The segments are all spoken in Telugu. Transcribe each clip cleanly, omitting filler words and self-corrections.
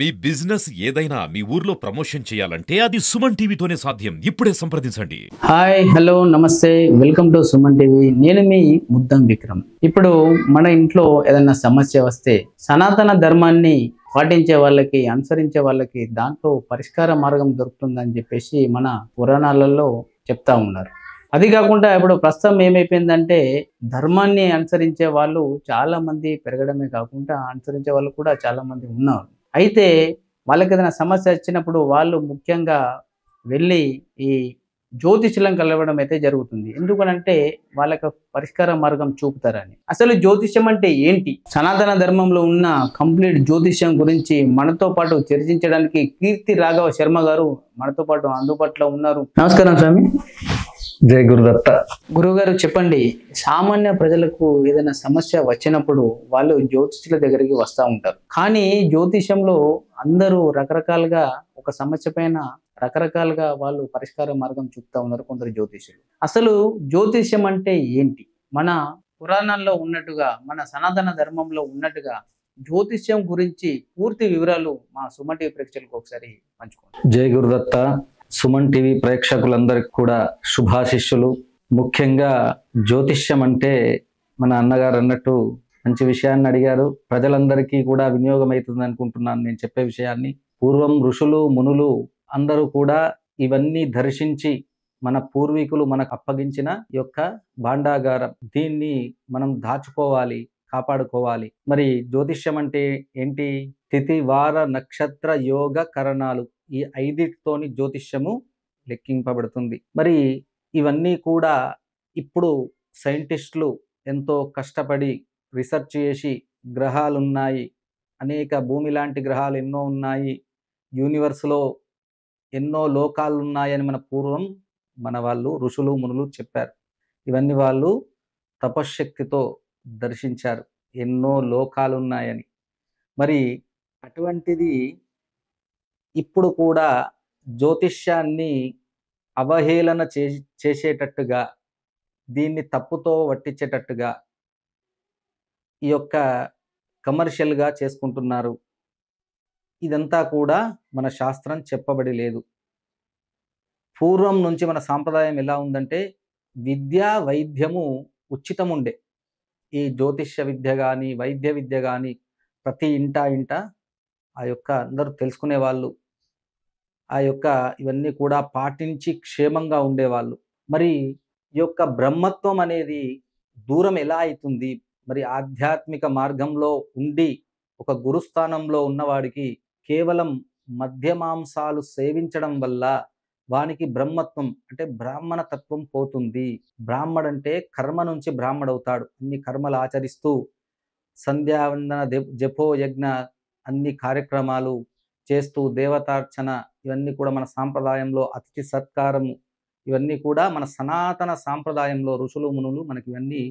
మీ బిజినెస్ ఏదైనా మీ ఊర్లో ప్రమోషన్ చేయాలంటే అది సుమన్ టీవీతోనే సాధ్యం. ఇప్పుడే సంప్రదించండి. హాయ్ హలో నమస్తే వెల్కమ్ టు సుమన్ టీవీ. నేను మీ ముద్దం విక్రమ్. ఇప్పుడు మన ఇంట్లో ఏదైనా సమస్య వస్తే సనాతన ధర్మాన్ని పాటించే వాళ్ళకి, అనుసరించే వాళ్ళకి దాంట్లో పరిష్కార మార్గం దొరుకుతుందని చెప్పేసి మన పురాణాలలో చెప్తా ఉన్నారు. అది కాకుండా ఇప్పుడు ప్రస్తుతం ఏమైపోయిందంటే ధర్మాన్ని అనుసరించే వాళ్ళు చాలా మంది పెరగడమే కాకుండా అనుసరించే వాళ్ళు కూడా చాలా మంది ఉన్నారు. అయితే వాళ్ళకి ఏదైనా సమస్య వచ్చినప్పుడు వాళ్ళు ముఖ్యంగా వెళ్ళి ఈ జ్యోతిష్యులను కలవడం అయితే జరుగుతుంది. ఎందుకనంటే వాళ్ళకి పరిష్కార మార్గం చూపుతారని. అసలు జ్యోతిష్యం అంటే ఏంటి? సనాతన ధర్మంలో ఉన్న కంప్లీట్ జ్యోతిష్యం గురించి మనతో పాటు చర్చించడానికి కీర్తి రాఘవ శర్మ గారు మనతో పాటు అందుబాటులో ఉన్నారు. నమస్కారం స్వామి. జై గురుదత్త. గురువుగారు చెప్పండి, సామాన్య ప్రజలకు ఏదైనా సమస్య వచ్చినప్పుడు వాళ్ళు జ్యోతిష్యుల దగ్గరికి వస్తూ ఉంటారు. కానీ జ్యోతిష్యంలో అందరూ రకరకాలుగా ఒక సమస్య పైన రకరకాలుగా వాళ్ళు పరిష్కార మార్గం చూపుతా ఉన్నారు కొందరు జ్యోతిష్యులు. అసలు జ్యోతిష్యం అంటే ఏంటి? మన పురాణాల్లో ఉన్నట్టుగా, మన సనాతన ధర్మంలో ఉన్నట్టుగా జ్యోతిష్యం గురించి పూర్తి వివరాలు మా సుమన్ టీవీ ప్రేక్షకులకు ఒకసారి పంచుకోండి. జై గురుదత్త. సుమన్ టీవీ ప్రేక్షకులందరికీ కూడా శుభాశిష్యులు. ముఖ్యంగా జ్యోతిష్యం అంటే మన అన్నగారు అన్నట్టు మంచి విషయాన్ని అడిగారు. ప్రజలందరికీ కూడా వినియోగం అవుతుంది అనుకుంటున్నాను నేను చెప్పే విషయాన్ని. పూర్వం ఋషులు మునులు అందరూ కూడా ఇవన్నీ దర్శించి మన పూర్వీకులు మనకు అప్పగించిన యొక్క భాండాగారం, దీన్ని మనం దాచుకోవాలి, కాపాడుకోవాలి. మరి జ్యోతిష్యం అంటే ఏంటి? తిథి వార నక్షత్ర యోగ కరణాలు, ఈ ఐదిటితోని జ్యోతిష్యము లెక్కింపబడుతుంది. మరి ఇవన్నీ కూడా ఇప్పుడు సైంటిస్టులు ఎంతో కష్టపడి రీసెర్చ్ చేసి గ్రహాలు ఉన్నాయి, అనేక భూమి లాంటి గ్రహాలు ఎన్నో ఉన్నాయి, యూనివర్స్లో ఎన్నో లోకాలు ఉన్నాయని మన పూర్వం మన వాళ్ళు ఋషులు మునులు చెప్పారు. ఇవన్నీ వాళ్ళు తపశ్శక్తితో దర్శించారు, ఎన్నో లోకాలు ఉన్నాయని. మరి అటువంటిది ఇప్పుడు కూడా జ్యోతిష్యాన్ని అవహేళన చేసేటట్టుగా, దీన్ని తప్పుతో పట్టించేటట్టుగా ఈ యొక్క కమర్షియల్గా చేసుకుంటున్నారు. ఇదంతా కూడా మన శాస్త్రం చెప్పబడి లేదు. పూర్వం నుంచి మన సాంప్రదాయం ఎలా ఉందంటే విద్య వైద్యము ఉచితం ఉండే. ఈ జ్యోతిష్య విద్య కానీ వైద్య విద్య కానీ ప్రతి ఇంట ఆ యొక్క అందరూ తెలుసుకునే వాళ్ళు, ఆ యొక్క ఇవన్నీ కూడా పాటించి క్షేమంగా ఉండేవాళ్ళు. మరి ఈ యొక్క బ్రహ్మత్వం అనేది దూరం ఎలా అవుతుంది? మరి ఆధ్యాత్మిక మార్గంలో ఉండి ఒక గురుస్థానంలో ఉన్నవాడికి కేవలం మద్యమాంసాలు సేవించడం వల్ల వానికి బ్రహ్మత్వం అంటే బ్రాహ్మణ తత్వం పోతుంది. బ్రాహ్మడంటే కర్మ నుంచి బ్రాహ్మడవుతాడు. అన్ని కర్మలు ఆచరిస్తూ సంధ్యావందన జపో యజ్ఞ అన్ని కార్యక్రమాలు చేస్తూ దేవతార్చన, ఇవన్నీ కూడా మన సాంప్రదాయంలో అతిథి సత్కారము, ఇవన్నీ కూడా మన సనాతన సాంప్రదాయంలో ఋషులు మునులు మనకి ఇవన్నీ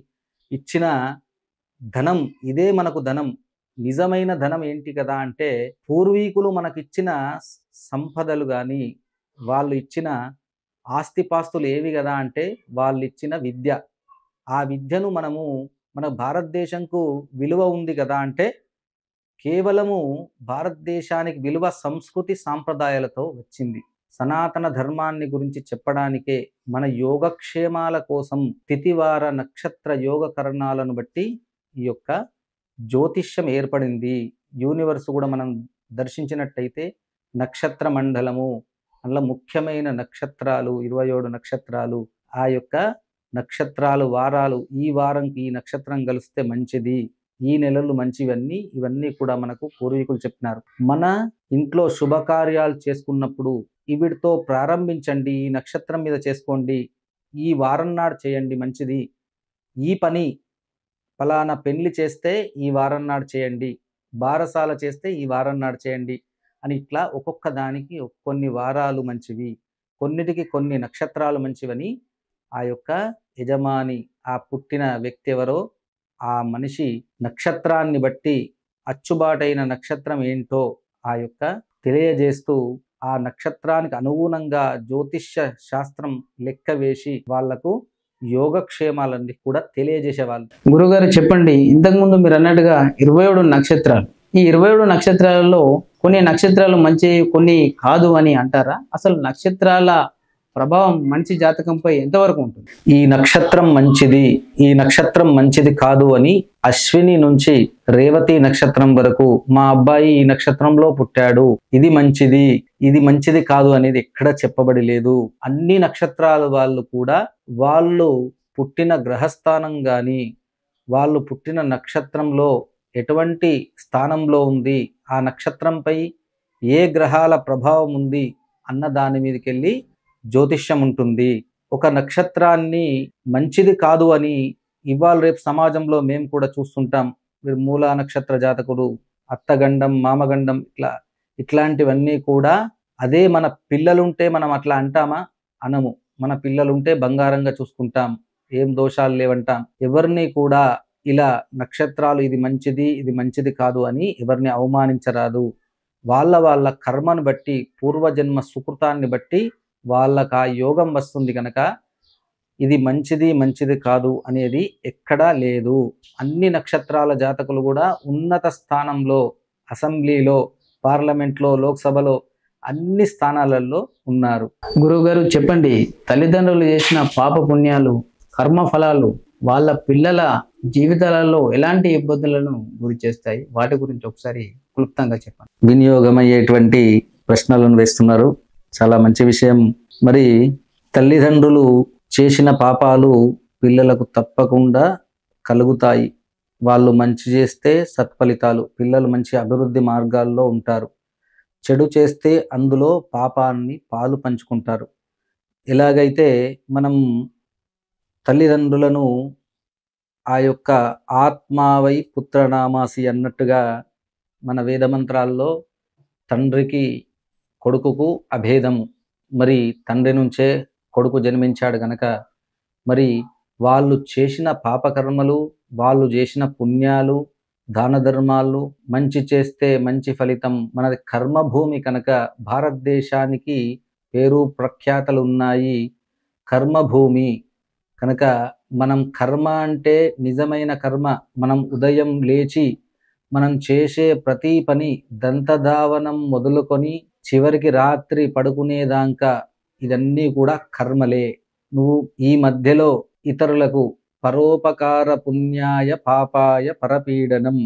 ఇచ్చిన ధనం. ఇదే మనకు ధనం. నిజమైన ధనం ఏంటి కదా అంటే పూర్వీకులు మనకిచ్చిన సంపదలు కానీ వాళ్ళు ఇచ్చిన ఆస్తిపాస్తులు ఏవి కదా అంటే వాళ్ళు ఇచ్చిన విద్య. ఆ విద్యను మనము మన భారతదేశంకు విలువ ఉంది కదా అంటే కేవలము భారతదేశానికి విలువ సంస్కృతి సాంప్రదాయాలతో వచ్చింది. సనాతన ధర్మాన్ని గురించి చెప్పడానికే మన యోగక్షేమాల కోసం తిథివార నక్షత్ర యోగ కరణాలను బట్టి ఈ యొక్క జ్యోతిష్యం ఏర్పడింది. యూనివర్స్ కూడా మనం దర్శించినట్టయితే నక్షత్ర మండలము, అందులో ముఖ్యమైన నక్షత్రాలు 27 నక్షత్రాలు, ఆ యొక్క నక్షత్రాలు వారాలు, ఈ వారంకి ఈ నక్షత్రం కలిస్తే మంచిది, ఈ నెలలు మంచివన్నీ, ఇవన్నీ కూడా మనకు పూర్వీకులు చెప్పినారు. మన ఇంట్లో శుభకార్యాలు చేసుకున్నప్పుడు వీటితో ప్రారంభించండి, ఈ నక్షత్రం మీద చేసుకోండి, ఈ వారం నాడు చేయండి మంచిది, ఈ పని ఫలానా పెళ్లి చేస్తే ఈ వారం నాడు చేయండి, బారసాల చేస్తే ఈ వారం నాడు చేయండి అని ఇట్లా ఒక్కొక్క దానికి కొన్ని వారాలు మంచివి, కొన్నిటికి కొన్ని నక్షత్రాలు మంచివని ఆ యొక్క యజమాని, ఆ పుట్టిన వ్యక్తి ఎవరో ఆ మనిషి నక్షత్రాన్ని బట్టి అచ్చుబాటైన నక్షత్రం ఏంటో ఆ యొక్క తెలియజేస్తూ ఆ నక్షత్రానికి అనుగుణంగా జ్యోతిష్య శాస్త్రం లెక్క వేసి వాళ్లకు యోగక్షేమాలన్నీ కూడా తెలియజేసేవాళ్ళు. గురుగారు చెప్పండి, ఇంతకుముందు మీరు అన్నట్టుగా 27 నక్షత్రాలు, ఈ 27 నక్షత్రాలలో కొన్ని నక్షత్రాలు మంచి కొన్ని కాదు అని అంటారా? అసలు నక్షత్రాల ప్రభావం మనిషి జాతకంపై ఎంతవరకు ఉంటుంది? ఈ నక్షత్రం మంచిది, ఈ నక్షత్రం మంచిది కాదు అని అశ్విని నుంచి రేవతి నక్షత్రం వరకు మా అబ్బాయి ఈ నక్షత్రంలో పుట్టాడు, ఇది మంచిది ఇది మంచిది కాదు అనేది ఎక్కడ చెప్పబడి లేదు. అన్ని నక్షత్రాల వాళ్ళు కూడా వాళ్ళు పుట్టిన గ్రహస్థానం గాని వాళ్ళు పుట్టిన నక్షత్రంలో ఎటువంటి స్థానంలో ఉంది, ఆ నక్షత్రంపై ఏ గ్రహాల ప్రభావం ఉంది అన్న దాని మీదకి వెళ్ళి జ్యోతిష్యం ఉంటుంది. ఒక నక్షత్రాన్ని మంచిది కాదు అని ఇవాళ రేపు సమాజంలో మేము కూడా చూస్తుంటాం. మీరు మూలా నక్షత్ర జాతకుడు, అత్తగండం, మామగండం, ఇట్లాంటివన్నీ కూడా అదే మన పిల్లలుంటే మనం అట్లా అంటామా? అనము. మన పిల్లలుంటే బంగారంగా చూసుకుంటాం, ఏం దోషాలు లేవంటాం. ఎవరిని కూడా ఇలా నక్షత్రాలు ఇది మంచిది ఇది మంచిది కాదు అని ఎవరిని అవమానించరాదు. వాళ్ళ కర్మను బట్టి, పూర్వజన్మ సుకృతాన్ని బట్టి వాళ్ళకు ఆ యోగం వస్తుంది కనుక ఇది మంచిది మంచిది కాదు అనేది ఎక్కడా లేదు. అన్ని నక్షత్రాల జాతకులు కూడా ఉన్నత స్థానంలో, అసెంబ్లీలో, పార్లమెంట్లో, లోక్సభలో అన్ని స్థానాలలో ఉన్నారు. గురువుగారు చెప్పండి, తల్లిదండ్రులు చేసిన పాప పుణ్యాలు, కర్మ ఫలాలు వాళ్ళ పిల్లల జీవితాలలో ఎలాంటి ఇబ్బందులను గురి చేస్తాయి? వాటి గురించి ఒకసారి క్లుప్తంగా చెప్పండి. వినియోగమయ్యేటువంటి ప్రశ్నలను వేస్తున్నారు, చాలా మంచి విషయం. మరి తల్లిదండ్రులు చేసిన పాపాలు పిల్లలకు తప్పకుండా కలుగుతాయి. వాళ్ళు మంచి చేస్తే సత్ఫలితాలు, పిల్లలు మంచి అభివృద్ధి మార్గాల్లో ఉంటారు. చెడు చేస్తే అందులో పాపాన్ని పాలు పంచుకుంటారు. ఎలాగైతే మనం తల్లిదండ్రులను ఆ యొక్క ఆత్మావై పుత్రనామాసి అన్నట్టుగా మన వేదమంత్రాల్లో తండ్రికి కొడుకుకు అభేదము. మరి తండ్రి నుంచే కొడుకు జన్మించాడు గనక మరి వాళ్ళు చేసిన పాపకర్మలు, వాళ్ళు చేసిన పుణ్యాలు, దాన ధర్మాలు, మంచి చేస్తే మంచి ఫలితం. మనది కర్మభూమి కనుక భారతదేశానికి పేరు ప్రఖ్యాతలు ఉన్నాయి, కర్మభూమి కనుక మనం కర్మ అంటే నిజమైన కర్మ. మనం ఉదయం లేచి మనం చేసే ప్రతి పని, దంతధావనం మొదలుకొని చివరికి రాత్రి పడుకునేదాకా ఇదన్నీ కూడా కర్మలే. నువ్వు ఈ మధ్యలో ఇతరులకు పరోపకార పుణ్యాయ పాపాయ పరపీడనం,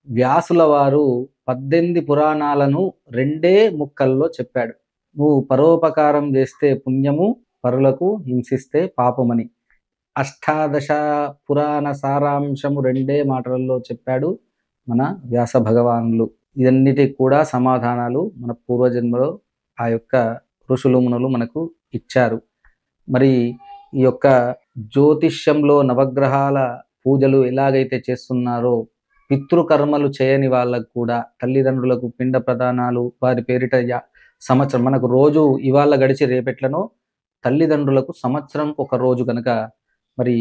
వ్యాసుల వారు 18 పురాణాలను 2 ముక్కల్లో చెప్పాడు. నువ్వు పరోపకారం చేస్తే పుణ్యము, పరులకు హింసిస్తే పాపమని. 18 పురాణ సారాంశము 2 మాటలలో చెప్పాడు మన వ్యాస భగవానులు. ఇదన్నిటికి కూడా సమాధానాలు మన పూర్వజన్మలో ఆ యొక్క ఋషులు మునులు మనకు ఇచ్చారు. మరి ఈ యొక్క జ్యోతిష్యంలో నవగ్రహాల పూజలు ఎలాగైతే చేస్తున్నారో పితృకర్మలు చేయని వాళ్ళకు కూడా తల్లిదండ్రులకు పిండ ప్రదానాలు, వారి పేరిట సంవత్సరం, మనకు రోజు ఇవాళ గడిచి రేపెట్లనో తల్లిదండ్రులకు సంవత్సరం ఒక రోజు కనుక మరి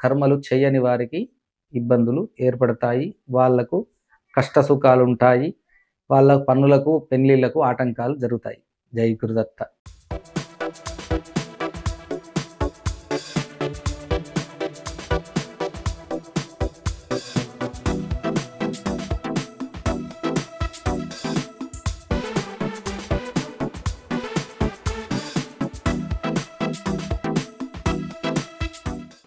కర్మలు చేయని వారికి ఇబ్బందులు ఏర్పడతాయి, వాళ్లకు కష్ట సుఖాలు ఉంటాయి, వాళ్ళ పనులకు పెళ్లిళ్లకు ఆటంకాలు జరుగుతాయి. జై గురుదత్త.